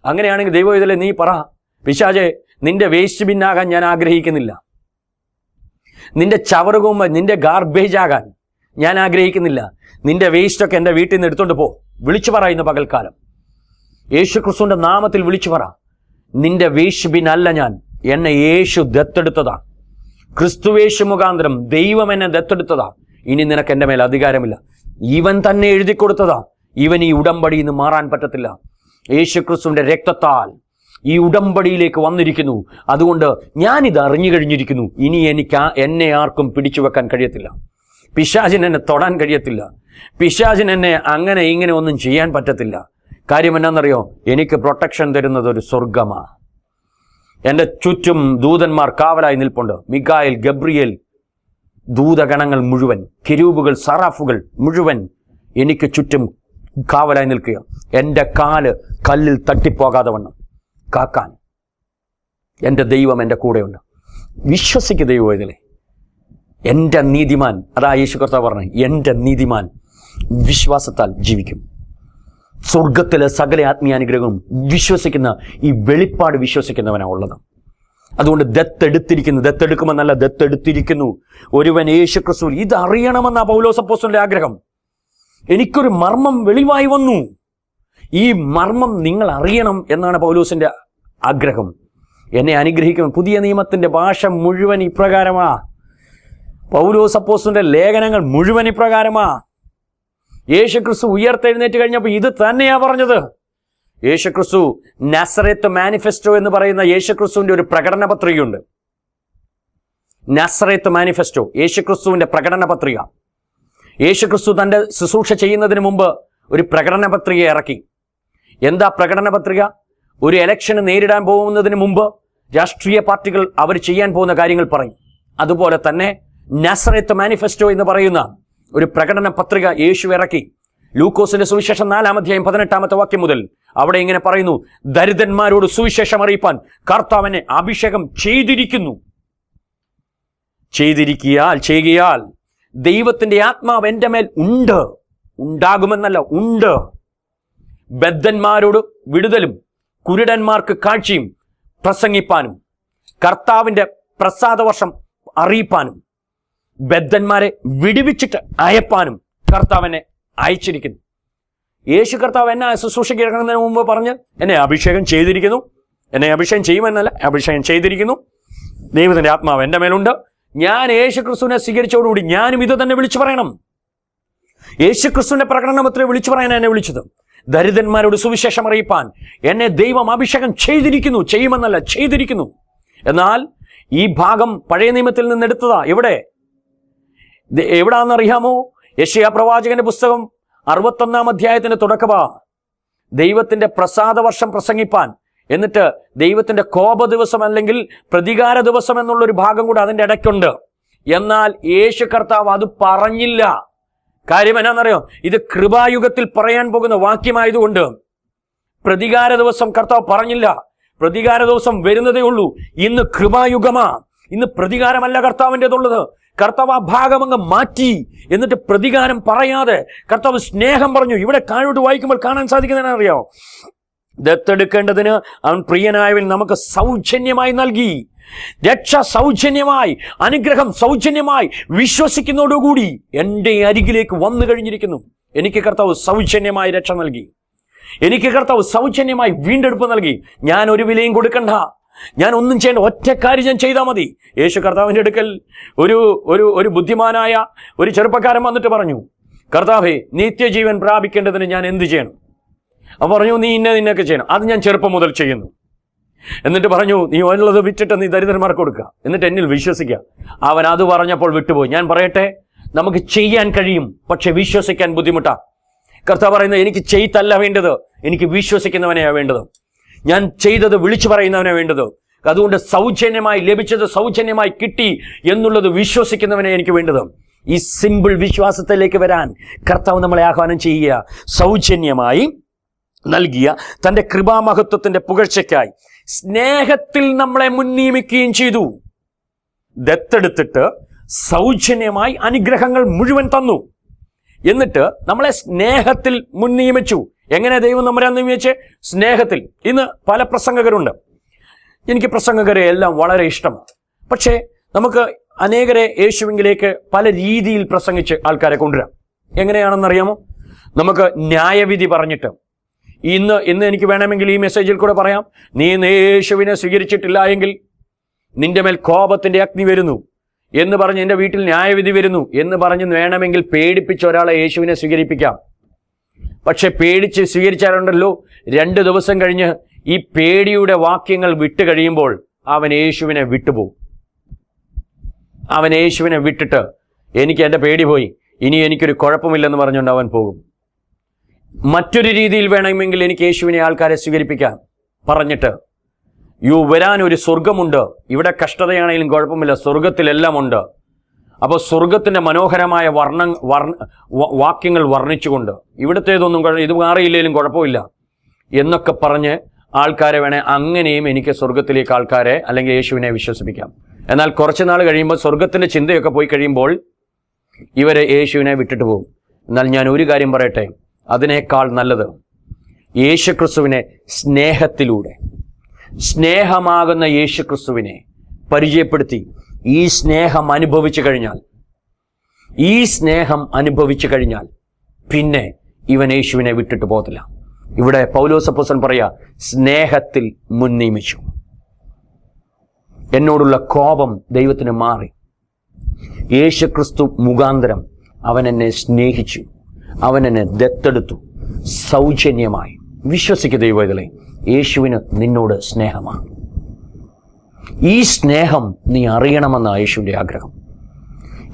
അങ്ങനെയാണെങ്കിൽ ദൈവം ഇതിലെ നീ പറ, പിശാചെ, നിന്റെ വേസ്റ്റ് ബിന്നാകാൻ ഞാൻ ആഗ്രഹിക്കുന്നില്ല. നിന്റെ ചവറുകുമ്പ, നിന്റെ ഗാർബേജ് ആകാൻ ഞാൻ ആഗ്രഹിക്കുന്നില്ല. നിന്റെ വേസ്റ്റൊക്കെ എൻ്റെ വീട്ടിൽ നിന്ന് എടുത്തോണ്ട് പോ. വിളിച്ചു പറ ഇന്ന് പകൽക്കാലം. യേശു ക്രിസ്തുവിന്റെ നാമത്തിൽ വിളിച്ചു പറ, നിന്റെ വേസ്റ്റ് ബിൻ അല്ല ഞാൻ. എന്നെ യേശു ദത്തെടുത്തതാ. ക്രിസ്തുവേശു മുഖാന്തരം ദൈവം എന്നെ ദത്തെടുത്തതാ. ഇനി നിനക്ക് എൻ്റെ മേൽ അധികാരമില്ല. ഇവൻ തന്നെ എഴുതി കൊടുത്തതാ. ഇവൻ ഈ ഉടമ്പടിയിൽ നിന്ന് മാറാൻ പറ്റത്തില്ല. യേശു ക്രിസ്തുവിന്റെ രക്തത്താൽ ഈ ഉടമ്പടിയിലേക്ക് വന്നിരിക്കുന്നു. അതുകൊണ്ട് ഞാനിത് അറിഞ്ഞു കഴിഞ്ഞിരിക്കുന്നു. ഇനി എന്നെ ആർക്കും പിടിച്ചു വെക്കാൻ കഴിയത്തില്ല. പിശാചിന് എന്നെ തൊടാൻ കഴിയത്തില്ല. പിശാചിന് എന്നെ അങ്ങനെ ഇങ്ങനെ ഒന്നും ചെയ്യാൻ പറ്റത്തില്ല. കാര്യം എന്നാണെന്നറിയോ? എനിക്ക് പ്രൊട്ടക്ഷൻ തരുന്നത് ഒരു സ്വർഗമാ. എൻ്റെ ചുറ്റും ദൂതന്മാർ കാവലായി നിൽപ്പുണ്ട്. മിഖായേൽ, ഗബ്രിയേൽ, ദൂതഗണങ്ങൾ മുഴുവൻ, കെരൂബുകൾ, സറാഫുകൾ മുഴുവൻ എനിക്ക് ചുറ്റും കാവലായി നിൽക്കുക. എൻ്റെ കാല് കല്ലിൽ തട്ടിപ്പോകാതെ വണ്ണം കാക്കാൻ എൻ്റെ ദൈവം എൻ്റെ കൂടെയുണ്ട്. വിശ്വസിക്കുക ദൈവവേദനെ. എൻ്റെ നീതിമാൻ, അതാ യേശു കർത്താവ് പറഞ്ഞു, എൻ്റെ നീതിമാൻ വിശ്വാസത്താൽ ജീവിക്കും. സ്വർഗത്തിലെ സകല ആത്മീയാനുഗ്രഹവും വിശ്വസിക്കുന്ന, ഈ വെളിപ്പാട് വിശ്വസിക്കുന്നവനാണ് ഉള്ളത്. അതുകൊണ്ട് ദത്തെടുക്കുമെന്നല്ല, ദത്തെടുത്തിരിക്കുന്നു ഒരുവൻ യേശു ക്രിസ്തു. ഇത് അറിയണമെന്ന പൗലോസ് അപ്പോസ്തലന്റെ ആഗ്രഹം. എനിക്കൊരു മർമ്മം വെളിവായി വന്നു, ഈ മർമ്മം നിങ്ങൾ അറിയണം എന്നാണ് പൗലോസിന്റെ ആഗ്രഹം. എന്നെ അനുഗ്രഹിക്കും. പുതിയ നിയമത്തിന്റെ ഭാഷ മുഴുവൻ ഇപ്രകാരമാ, പൗലോസ് അപ്പോസ്തലന്റെ ലേഖനങ്ങൾ മുഴുവൻ ഇപ്രകാരമാ. യേശു ക്രിസ്തു ഉയർത്തെഴുന്നേറ്റ് കഴിഞ്ഞപ്പോൾ ഇത് തന്നെയാ പറഞ്ഞത്. യേശു ക്രിസ്തു നസറേത്ത് മാനിഫെസ്റ്റോ എന്ന് പറയുന്ന യേശു ക്രിസ്തുവിന്റെ ഒരു പ്രകടന പത്രികയുണ്ട്. നസറേത്ത് മാനിഫെസ്റ്റോ, യേശു ക്രിസ്തുവിന്റെ പ്രകടന പത്രിക. യേശു ക്രിസ്തു തന്റെ ശുശ്രൂഷ ചെയ്യുന്നതിന് മുമ്പ് ഒരു പ്രകടന പത്രിക ഇറക്കി. എന്താ പ്രകടന പത്രിക? ഒരു ഇലക്ഷന് നേരിടാൻ പോകുന്നതിന് മുമ്പ് രാഷ്ട്രീയ പാർട്ടികൾ അവർ ചെയ്യാൻ പോകുന്ന കാര്യങ്ങൾ പറയും. അതുപോലെ തന്നെ നസറേത്ത് മാനിഫെസ്റ്റോ എന്ന് പറയുന്ന ഒരു പ്രകടന പത്രിക യേശു ഇറക്കി. ലൂക്കോസിന്റെ സുവിശേഷം 4-ാം അധ്യായം 18-ാമത്തെ വാക്യം മുതൽ അവിടെ ഇങ്ങനെ പറയുന്നു, ദരിദ്രന്മാരോട് സുവിശേഷം അറിയിപ്പാൻ കർത്താവിനെ അഭിഷേകം ചെയ്തിരിക്കുന്നു. ചെയ്യുകയാൽ ദൈവത്തിന്റെ ആത്മാവ് എൻ്റെ മേൽ ഉണ്ട്, ഉണ്ടാകുമെന്നല്ല, ഉണ്ട്. ബദ്ധന്മാരോട് വിടുതലും കുരുടന്മാർക്ക് കാഴ്ചയും പ്രസംഗിപ്പാനും കർത്താവിന്റെ പ്രസാദവർഷം അറിയിപ്പാനും ബദ്ധന്മാരെ വിടുവിച്ചിട്ട് അയപ്പാനും കർത്താവിനെ അയച്ചിരിക്കുന്നു. യേശു കർത്താവ് എന്നെ ശുശ്രൂഷയ്ക്ക് ഇറങ്ങുന്നതിന് മുമ്പ് പറഞ്ഞ് എന്നെ അഭിഷേകം ചെയ്തിരിക്കുന്നു. എന്നെ അഭിഷേകം ചെയ്യുമെന്നല്ല, അഭിഷേകം ചെയ്തിരിക്കുന്നു. ദൈവത്തിന്റെ ആത്മാവ് എൻ്റെ മേലുണ്ട്. ഞാൻ യേശു ക്രിസ്തുവിനെ സ്വീകരിച്ചതോടുകൂടി ഞാനും ഇത് തന്നെ വിളിച്ചു പറയണം. യേശു ക്രിസ്തുവിന്റെ പ്രകടനപത്രെ വിളിച്ചു പറയാൻ എന്നെ വിളിച്ചത്. ദരിദ്രന്മാരോട് സുവിശേഷം അറിയിപ്പാൻ എന്നെ ദൈവം അഭിഷേകം ചെയ്തിരിക്കുന്നു. ചെയ്യുമെന്നല്ല, ചെയ്തിരിക്കുന്നു. എന്നാൽ ഈ ഭാഗം പഴയ നിയമത്തിൽ നിന്ന് എടുത്തതാ. എവിടാന്നറിയാമോ? യെശയ്യാ പ്രവാചകന്റെ പുസ്തകം 61-ാം അധ്യായത്തിന്റെ തുടക്കമാ. ദൈവത്തിന്റെ പ്രസാദ വർഷം പ്രസംഗിപ്പാൻ, എന്നിട്ട് ദൈവത്തിന്റെ കോപ ദിവസം അല്ലെങ്കിൽ പ്രതികാര ദിവസം എന്നുള്ളൊരു ഭാഗം കൂടെ അതിൻ്റെ ഇടയ്ക്കുണ്ട്. എന്നാൽ യേശു കർത്താവ് അത് പറഞ്ഞില്ല. കാര്യം എന്നാന്നറിയോ? ഇത് കൃപായുഗത്തിൽ പറയാൻ പോകുന്ന വാക്യമായതുകൊണ്ട് പ്രതികാര ദിവസം കർത്താവ് പറഞ്ഞില്ല. പ്രതികാര ദിവസം വരുന്നതേ ഉള്ളൂ. ഇന്ന് കൃപായുഗമാ. ഇന്ന് പ്രതികാരമല്ല കർത്താവിൻ്റെതുള്ളത്. കർത്താവ് ആ ഭാഗം അങ്ങ് മാറ്റി. എന്നിട്ട് പ്രതികാരം പറയാതെ കർത്താവ് സ്നേഹം പറഞ്ഞു. ഇവിടെ താഴോട്ട് വായിക്കുമ്പോൾ കാണാൻ സാധിക്കുന്നതിനറിയാമോ? ദത്തെടുക്കേണ്ടതിന് അവൻ പ്രിയനായവൻ നമുക്ക് സൗജന്യമായി നൽകി. രക്ഷ സൗജന്യമായി, അനുഗ്രഹം സൗജന്യമായി വിശ്വസിക്കുന്നതോടുകൂടി എൻ്റെ അരികിലേക്ക് വന്നു കഴിഞ്ഞിരിക്കുന്നു. എനിക്ക് കർത്താവ് സൗജന്യമായി രക്ഷ നൽകി. എനിക്ക് കർത്താവ് സൗജന്യമായി വീണ്ടെടുപ്പ് നൽകി. ഞാൻ ഒരു വിലയും കൊടുക്കണ്ട, ഞാൻ ഒന്നും ചെയ്യേണ്ട, ഒറ്റ കാര്യം ഞാൻ ചെയ്താൽ മതി. യേശു കർത്താവിൻ്റെ അടുക്കൽ ഒരു ബുദ്ധിമാനായ ഒരു ചെറുപ്പക്കാരൻ വന്നിട്ട് പറഞ്ഞു, കർത്താവേ, നിത്യജീവൻ പ്രാപിക്കേണ്ടതിന് ഞാൻ എന്ത് ചെയ്യണം? അവൻ പറഞ്ഞു, നീ നിന്നൊക്കെ ചെയ്യണം. അത് ഞാൻ ചെറുപ്പം മുതൽ ചെയ്യുന്നു. എന്നിട്ട് പറഞ്ഞു, നീ ഉള്ളത് വിറ്റിട്ട് നീ ദരിദ്രന്മാർക്ക് കൊടുക്കുക, എന്നിട്ട് എന്നിൽ വിശ്വസിക്കുക. അവൻ അത് പറഞ്ഞപ്പോൾ വിട്ടുപോയി. ഞാൻ പറയട്ടെ, നമുക്ക് ചെയ്യാൻ കഴിയും, പക്ഷെ വിശ്വസിക്കാൻ ബുദ്ധിമുട്ടാ. കർത്താവ് പറയുന്നത്, എനിക്ക് ചെയ്തല്ല വേണ്ടത്, എനിക്ക് വിശ്വസിക്കുന്നവനെയാണ് വേണ്ടത്. ഞാൻ ചെയ്തത് വിളിച്ചു പറയുന്നവനെ വേണ്ടത്. അതുകൊണ്ട് സൗജന്യമായി ലഭിച്ചത് സൗജന്യമായി കിട്ടി എന്നുള്ളത് വിശ്വസിക്കുന്നവനെ എനിക്ക് വേണ്ടത്. ഈ സിമ്പിൾ വിശ്വാസത്തിലേക്ക് വരാൻ കർത്താവ് നമ്മളെ ആഹ്വാനം ചെയ്യുക. സൗജന്യമായി നൽകിയ തൻ്റെ കൃപാമഹത്വത്തിന്റെ പുകഴ്ചയ്ക്കായി സ്നേഹത്തിൽ നമ്മളെ മുൻനിയമിക്കുകയും ചെയ്തു. ദത്തെടുത്തിട്ട് സൗജന്യമായി അനുഗ്രഹങ്ങൾ മുഴുവൻ തന്നു. എന്നിട്ട് നമ്മളെ സ്നേഹത്തിൽ മുൻനിയമിച്ചു. എങ്ങനെ ദൈവം നമ്മളെ നിയമിച്ച്? സ്നേഹത്തിൽ. ഇന്ന് പല പ്രസംഗകരുണ്ട്. എനിക്ക് പ്രസംഗകരെ എല്ലാം വളരെ ഇഷ്ടമാണ്. പക്ഷേ നമുക്ക് അനേകരെ യേശുവിലേക്ക് പല രീതിയിൽ പ്രസംഗിച്ച് ആൾക്കാരെ കൊണ്ടുവരാം. എങ്ങനെയാണെന്നറിയാമോ? നമുക്ക് ന്യായവിധി പറഞ്ഞിട്ട്, ഇന്ന് എനിക്ക് വേണമെങ്കിൽ ഈ മെസ്സേജിൽ കൂടെ പറയാം, നീ യേശുവിനെ സ്വീകരിച്ചിട്ടില്ല എങ്കിൽ നിന്റെ മേൽ കോപത്തിന്റെ അഗ്നി വരുന്നു എന്ന് പറഞ്ഞ് എൻ്റെ വീട്ടിൽ ന്യായവിധി വരുന്നു എന്ന് പറഞ്ഞ് വേണമെങ്കിൽ പേടിപ്പിച്ച ഒരാളെ യേശുവിനെ സ്വീകരിപ്പിക്കാം. പക്ഷെ പേടിച്ച് സ്വീകരിച്ചാലുണ്ടല്ലോ, 2 ദിവസം കഴിഞ്ഞ് ഈ പേടിയുടെ വാക്യങ്ങൾ വിട്ട് കഴിയുമ്പോൾ അവൻ യേശുവിനെ വിട്ടുപോകും. അവൻ യേശുവിനെ വിട്ടിട്ട്, എനിക്ക് എൻ്റെ പേടി പോയി, ഇനി എനിക്കൊരു കുഴപ്പമില്ലെന്ന് പറഞ്ഞുകൊണ്ട് അവൻ പോകും. മറ്റൊരു രീതിയിൽ വേണമെങ്കിൽ എനിക്ക് യേശുവിനെ ആൾക്കാരെ സ്വീകരിപ്പിക്കാം പറഞ്ഞിട്ട്, വരാനൊരു സ്വർഗമുണ്ട്, ഇവിടെ കഷ്ടതയാണെങ്കിലും കുഴപ്പമില്ല, സ്വർഗത്തിലെല്ലാം ഉണ്ട്. അപ്പോൾ സ്വർഗത്തിൻ്റെ മനോഹരമായ വാക്യങ്ങൾ വർണ്ണിച്ചുകൊണ്ട്, ഇവിടുത്തേതൊന്നും ഇത് മാറിയില്ലെങ്കിലും കുഴപ്പമില്ല എന്നൊക്കെ പറഞ്ഞ് ആൾക്കാരെ അങ്ങനെയും എനിക്ക് സ്വർഗത്തിലേക്ക് ആൾക്കാരെ അല്ലെങ്കിൽ യേശുവിനെ വിശ്വസിപ്പിക്കാം. എന്നാൽ കുറച്ച് നാൾ കഴിയുമ്പോൾ സ്വർഗത്തിൻ്റെ ചിന്തയൊക്കെ പോയി കഴിയുമ്പോൾ ഇവർ യേശുവിനെ വിട്ടിട്ട് പോകും. എന്നാൽ ഞാൻ ഒരു കാര്യം പറയട്ടെ, അതിനേക്കാൾ നല്ലത് യേശുക്രിസ്തുവിനെ സ്നേഹത്തിലൂടെ, സ്നേഹമാകുന്ന യേശുക്രിസ്തുവിനെ പരിചയപ്പെടുത്തി ഈ സ്നേഹം അനുഭവിച്ചു കഴിഞ്ഞാൽ പിന്നെ ഇവൻ യേശുവിനെ വിട്ടിട്ട് പോകത്തില്ല. ഇവിടെ പൗലോസ് അപ്പോസ്തലൻ പറയാ, സ്നേഹത്തിൽ മുൻനിയമിച്ചു. എന്നോടുള്ള കോപം ദൈവത്തിന് മാറി. യേശുക്രിസ്തു മുഖാന്തരം അവൻ എന്നെ സ്നേഹിച്ചു, അവൻ എന്നെ ദത്തെടുത്തു സൗജന്യമായി. വിശ്വസിക്കുക ദൈവവേദലേ, യേശുവിന് നിന്നോട് സ്നേഹമാണ്. ഈ സ്നേഹം നീ അറിയണമെന്ന യേശുവിൻ്റെ ആഗ്രഹം.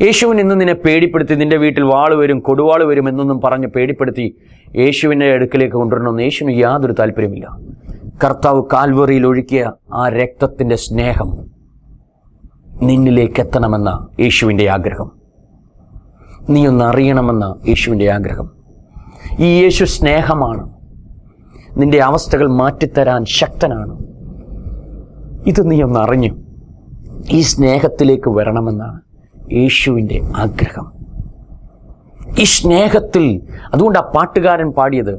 യേശുവിന് ഇന്ന് നിന്നെ പേടിപ്പെടുത്തി, നിന്റെ വീട്ടിൽ വാള് വരും, കൊടുവാള് വരും എന്നൊന്നും പറഞ്ഞ് പേടിപ്പെടുത്തി യേശുവിൻ്റെ അടുക്കിലേക്ക് കൊണ്ടുവരണമെന്ന് യേശുവിന് യാതൊരു താല്പര്യമില്ല. കർത്താവ് കാൽവറിയിൽ ഒഴുക്കിയ ആ രക്തത്തിൻ്റെ സ്നേഹം നിന്നിലേക്ക് എത്തണമെന്ന യേശുവിൻ്റെ ആഗ്രഹം. നീ ഒന്ന് അറിയണമെന്ന യേശുവിൻ്റെ ആഗ്രഹം. ഈ യേശു സ്നേഹമാണ്, നിന്റെ അവസ്ഥകൾ മാറ്റിത്തരാൻ ശക്തനാണ്. ഇത് നീ ഒന്ന് അറിഞ്ഞു ഈ സ്നേഹത്തിലേക്ക് വരണമെന്നാണ് യേശുവിൻ്റെ ആഗ്രഹം. ഈ സ്നേഹത്തിൽ, അതുകൊണ്ട് ആ പാട്ടുകാരൻ പാടിയത്,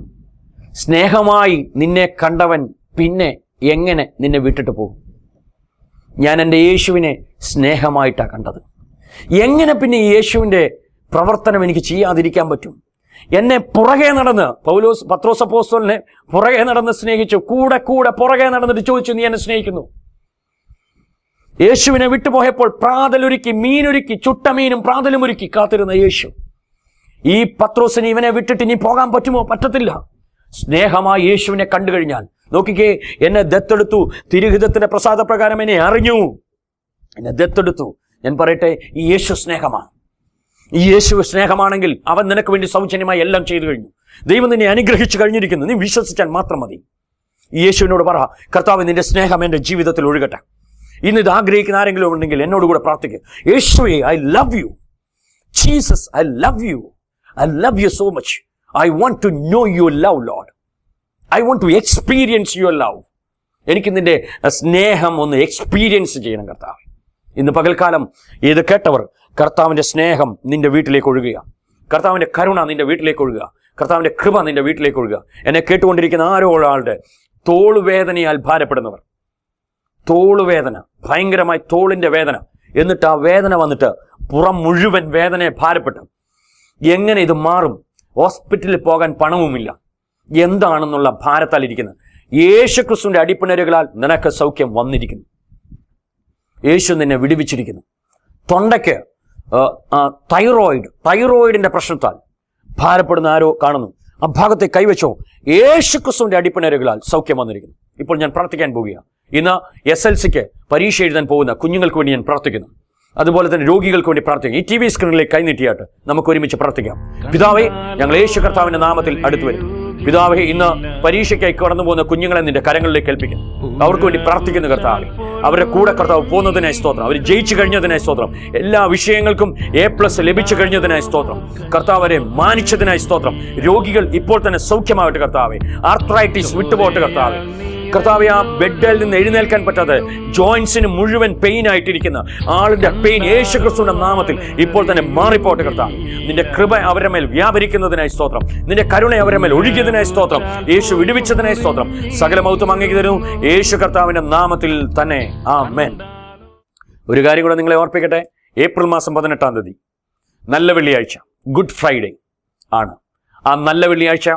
സ്നേഹമായി നിന്നെ കണ്ടവൻ പിന്നെ എങ്ങനെ നിന്നെ വിട്ടിട്ട് പോകും? ഞാൻ എൻ്റെ യേശുവിനെ സ്നേഹമായിട്ടാണ് കണ്ടത്. എങ്ങനെ പിന്നെ ഈ യേശുവിൻ്റെ പ്രവർത്തനം എനിക്ക് ചെയ്യാതിരിക്കാൻ പറ്റും? എന്നെ പുറകെ നടന്ന് പത്രോസ് അപ്പോസ്തലനെ പുറകെ നടന്ന് സ്നേഹിച്ചു. കൂടെ പുറകെ നടന്നിട്ട് ചോദിച്ചു, നീ എന്നെ സ്നേഹിക്കുന്നു? യേശുവിനെ വിട്ടുപോയപ്പോൾ പ്രാതലൊരുക്കി, മീനൊരുക്കി, ചുട്ട മീനും പ്രാതലും ഒരുക്കി കാത്തിരുന്ന യേശു, ഈ പത്രോസിന് ഇവനെ വിട്ടിട്ട് ഇനി പോകാൻ പറ്റുമോ? പറ്റത്തില്ല. സ്നേഹമായി യേശുവിനെ കണ്ടു കഴിഞ്ഞാൽ, നോക്കിക്കേ, എന്നെ ദത്തെടുത്തു, തിരുഹിതത്തിന്റെ പ്രസാദപ്രകാരം എന്നെ അറിഞ്ഞു, എന്നെ ദത്തെടുത്തു. ഞാൻ പറയട്ടെ, ഈ യേശു സ്നേഹമാണ്. ഈ യേശു സ്നേഹമാണെങ്കിൽ അവൻ നിനക്ക് വേണ്ടി സൗജന്യമായി എല്ലാം ചെയ്തു കഴിഞ്ഞു. ദൈവം നിന്നെ അനുഗ്രഹിച്ചു കഴിഞ്ഞിരിക്കുന്നു. നീ വിശ്വസിച്ചാൽ മാത്രം മതി. ഈ യേശുവിനോട് പറ, കർത്താവ് നിന്റെ സ്നേഹം എൻ്റെ ജീവിതത്തിൽ ഒഴുകട്ടെ. ഇന്ന് ഇത് ആഗ്രഹിക്കുന്ന ആരെങ്കിലും ഉണ്ടെങ്കിൽ എന്നോട് കൂടെ പ്രാർത്ഥിക്കുക. യേശുവേ, I love you. Jesus, I love you. I love you so much. I want to know your love, Lord. I want to experience your love. എനിക്ക് നിന്റെ സ്നേഹം ഒന്ന് എക്സ്പീരിയൻസ് ചെയ്യണം കർത്താവ്. ഇന്ന് പകൽക്കാലം ഇത് കേട്ടവർ, കർത്താവിൻ്റെ സ്നേഹം നിന്റെ വീട്ടിലേക്ക് ഒഴുകുക, കർത്താവിൻ്റെ കരുണ നിന്റെ വീട്ടിലേക്ക് ഒഴുകുക, കർത്താവിൻ്റെ കൃപ നിന്റെ വീട്ടിലേക്ക് ഒഴുകുക. എന്നെ കേട്ടുകൊണ്ടിരിക്കുന്ന ആരോ ഒരാളുടെ തോളുവേദനയാൽ ഭാരപ്പെടുന്നവർ, തോളുവേദന, ഭയങ്കരമായി തോളിൻ്റെ വേദന, എന്നിട്ട് ആ വേദന വന്നിട്ട് പുറം മുഴുവൻ വേദനയെ ഭാരപ്പെട്ട് എങ്ങനെ ഇത് മാറും? ഹോസ്പിറ്റലിൽ പോകാൻ പണവുമില്ല, എന്താണെന്നുള്ള ഭാരത്താലിരിക്കുന്നത്. യേശുക്രിസ്തുവിന്റെ അടിപ്പിണരുകളാൽ നിനക്ക് സൗഖ്യം വന്നിരിക്കുന്നു. യേശു നിന്നെ വിടുവിച്ചിരിക്കുന്നു. തൊണ്ടയ്ക്ക് തൈറോയിഡിന്റെ പ്രശ്നത്താൽ ഭാരപ്പെടുന്ന ആരോ കാണുന്നു, ആ ഭാഗത്തെ കൈവച്ചോ. യേശുക്രിസ്തുവിന്റെ അടിപ്പിണരുകളാൽ സൗഖ്യം വന്നിരിക്കുന്നു. ഇപ്പോൾ ഞാൻ പ്രാർത്ഥിക്കാൻ പോവുകയാണ്. ഇന്ന് SLCക്ക് പരീക്ഷ എഴുതാൻ പോകുന്ന കുഞ്ഞുങ്ങൾക്ക് വേണ്ടി ഞാൻ പ്രാർത്ഥിക്കുന്നു. അതുപോലെ തന്നെ രോഗികൾക്ക് വേണ്ടി പ്രാർത്ഥിക്കാം. ഈ TV സ്ക്രീനിലേക്ക് കൈനീട്ടിയാട്ട് നമുക്ക് ഒരുമിച്ച് പ്രാർത്ഥിക്കാം. പിതാവേ, ഞങ്ങൾ യേശു കർത്താവിന്റെ നാമത്തിൽ അടുത്തു വരും. പിതാവേ, ഇന്ന് പരീക്ഷയ്ക്കായി കടന്നു പോകുന്ന കുഞ്ഞുങ്ങളെ നിന്റെ കരങ്ങളിലേക്ക് ഏൽപ്പിക്കുന്നു. അവർക്ക് വേണ്ടി പ്രാർത്ഥിക്കുന്ന കർത്താവേ, അവരുടെ കൂടെ കർത്താവ് പോകുന്നതിനായി സ്തോത്രം. അവർ ജയിച്ചു കഴിഞ്ഞതിനായി സ്തോത്രം. എല്ലാ വിഷയങ്ങൾക്കും A+ ലഭിച്ചു കഴിഞ്ഞതിനായി സ്തോത്രം. കർത്താവരെ മാനിച്ചതിനായി സ്തോത്രം. രോഗികൾ ഇപ്പോൾ തന്നെ സൗഖ്യമാവട്ടെ കർത്താവേ. ആർത്രൈറ്റിസ് വിട്ടുപോട്ടെ കർത്താവേ. കർത്താവെ, ആ ബെഡിൽ നിന്ന് എഴുന്നേൽക്കാൻ പറ്റാതെ ജോയിന്റ്സിന് മുഴുവൻ പെയിൻ ആയിട്ടിരിക്കുന്ന ആളിന്റെ പെയിൻ യേശുക്രിസ്തുവിന്റെ നാമത്തിൽ ഇപ്പോൾ തന്നെ മാറിപ്പോട്ടെ കർത്താവേ. നിന്റെ കൃപ അവരുടെ മേൽ വ്യാപരിക്കുന്നതിനായി സ്തോത്രം. നിന്റെ കരുണ അവരുടെ മേൽ ഒഴുകിയതിനായി സ്തോത്രം. യേശു വിടുവിച്ചതിനായി സ്തോത്രം. സകല മഹത്വം അങ്ങേക്ക് തരുന്നു യേശു കർത്താവിന്റെ നാമത്തിൽ തന്നെ, ആമേൻ. ഒരു കാര്യം കൂടെ നിങ്ങളെ ഓർപ്പിക്കട്ടെ. ഏപ്രിൽ മാസം 18-ാം തീയതി നല്ല വെള്ളിയാഴ്ച, ഗുഡ് ഫ്രൈഡേ ആണ്. ആ നല്ല വെള്ളിയാഴ്ച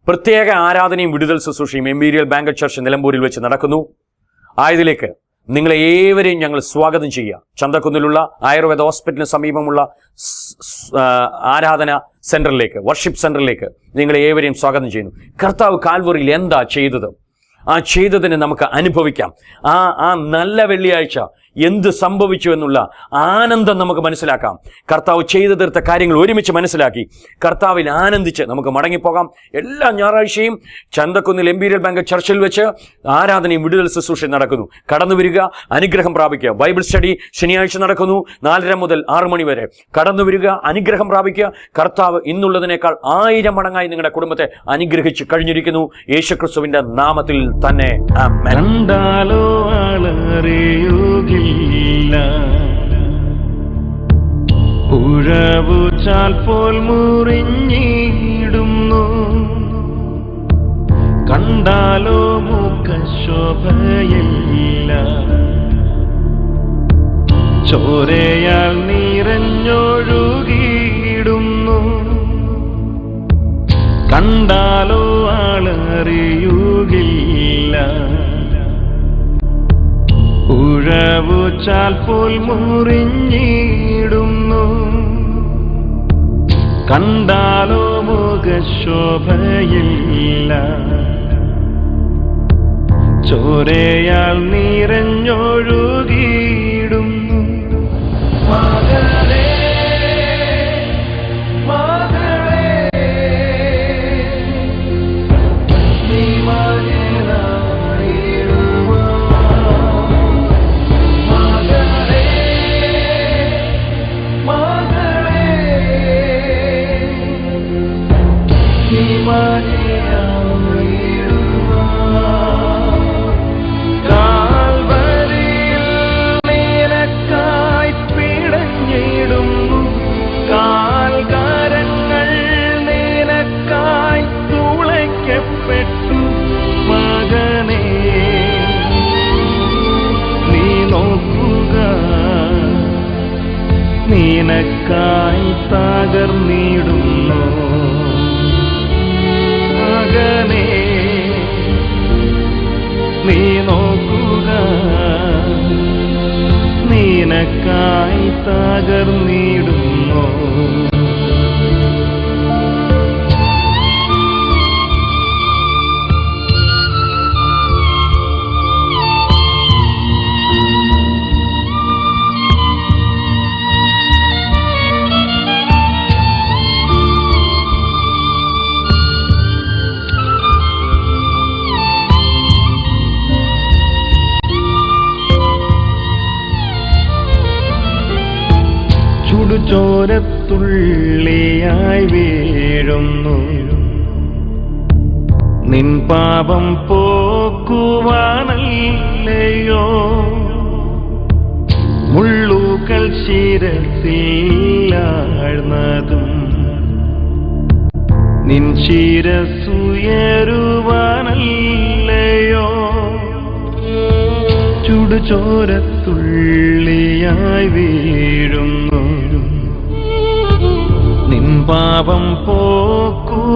പ്രത്യേക ആരാധനയും വിടുതൽ ശുശ്രൂഷയും എംപീരിയൽ ബാങ്കറ്റ് ചർച്ച് നിലമ്പൂരിൽ വെച്ച് നടക്കുന്നു. ആയതിലേക്ക് നിങ്ങളെ ഏവരെയും ഞങ്ങൾ സ്വാഗതം ചെയ്യുക. ചന്തക്കുന്നിലുള്ള ആയുർവേദ ഹോസ്പിറ്റലിന് സമീപമുള്ള ആരാധന സെന്ററിലേക്ക്, വർഷിപ്പ് സെന്ററിലേക്ക് നിങ്ങളെ ഏവരെയും സ്വാഗതം ചെയ്യുന്നു. കർത്താവ് കാൽവറിയിൽ എന്താ ചെയ്തത്, ആ ചെയ്തതിനെ നമുക്ക് അനുഭവിക്കാം. ആ നല്ല വെള്ളിയാഴ്ച എന്ത് സംഭവിച്ചു എന്നുള്ള ആനന്ദം നമുക്ക് മനസ്സിലാക്കാം. കർത്താവ് ചെയ്തു തീർത്ത കാര്യങ്ങൾ ഒരുമിച്ച് മനസ്സിലാക്കി കർത്താവിൽ ആനന്ദിച്ച് നമുക്ക് മടങ്ങിപ്പോകാം. എല്ലാ ഞായറാഴ്ചയും ചന്തക്കുന്നിൽ എംപീരിയൽ ബാങ്കറ്റ് ചർച്ചിൽ വെച്ച് ആരാധനയും വിടുതൽ ശുശ്രൂഷ നടക്കുന്നു. കടന്നു വരിക, അനുഗ്രഹം പ്രാപിക്കുക. ബൈബിൾ സ്റ്റഡി ശനിയാഴ്ച നടക്കുന്നു 4:30 മുതൽ 6 മണി വരെ. കടന്നു വരിക, അനുഗ്രഹം പ്രാപിക്കുക. കർത്താവ് ഇന്നുള്ളതിനേക്കാൾ 1000 മടങ്ങായി നിങ്ങളുടെ കുടുംബത്തെ അനുഗ്രഹിച്ച് കഴിഞ്ഞിരിക്കുന്നു. യേശുക്രിസ്തുവിന്റെ നാമത്തിൽ തന്നെ, ആമേൻ. ഉഴവുചാൽ പോൽ മുറിഞ്ഞിടുന്നു, കണ്ടാലോ മുഖശോഭയില്ല. ചോരയാൽ നിറഞ്ഞൊഴുകിയിടുന്നു, കണ്ടാലോ ആളറിയുകില്ല. ഉഴവുചാൽ പോൽ മുറിഞ്ഞിടുന്നു, കണ്ടാലോ മുഖശോഭയില്ല. ചോരയാൽ നിറഞ്ഞൊഴുകിയിടുന്നു. മകളേ മകളേ നീ മകനായിടുവാ. മകളേ മകളേ നീ മകനായിടുവാ. കാൽവരിയിൽ നിനക്കായി പിടഞ്ഞിടുന്നു, കാൽകരങ്ങൾ നിനക്കായി തുളയ്ക്കപ്പെട്ടു. മകനേ നീ നോക്കുക, നിനക്കായി തകർന്നിടുന്നു. മകനേ നീ നോക്കുക, നിനക്കായി തകർന്നിടുന്നു. ചുടുചോരത്തുള്ളിയായി വീഴുന്നു, നിൻ പാപം പോക്കുവാനല്ലയോ. മുള്ളുകൾ ശിരസിലാഴ്ന്നതും നിൻ ശിരസുയരുവാനല്ലയോ. ചുടുചോരത്തുള്ളിയായി വീഴുന്നു, നിൻ പാപം പോക്കുവാനല്ലയോ.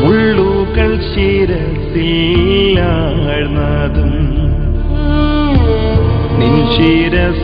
മുള്ളുകൾ ശിരസിലാഴ്ന്നതും നിൻ ശിരസുയരുവാനല്ലയോ.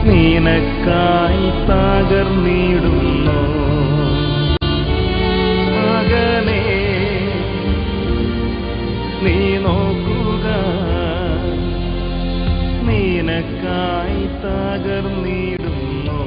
നിനക്കായി തകർന്നിടുന്നു. മകനേ നീ നോക്കുക, നിനക്കായി തകർന്നിടുന്നു.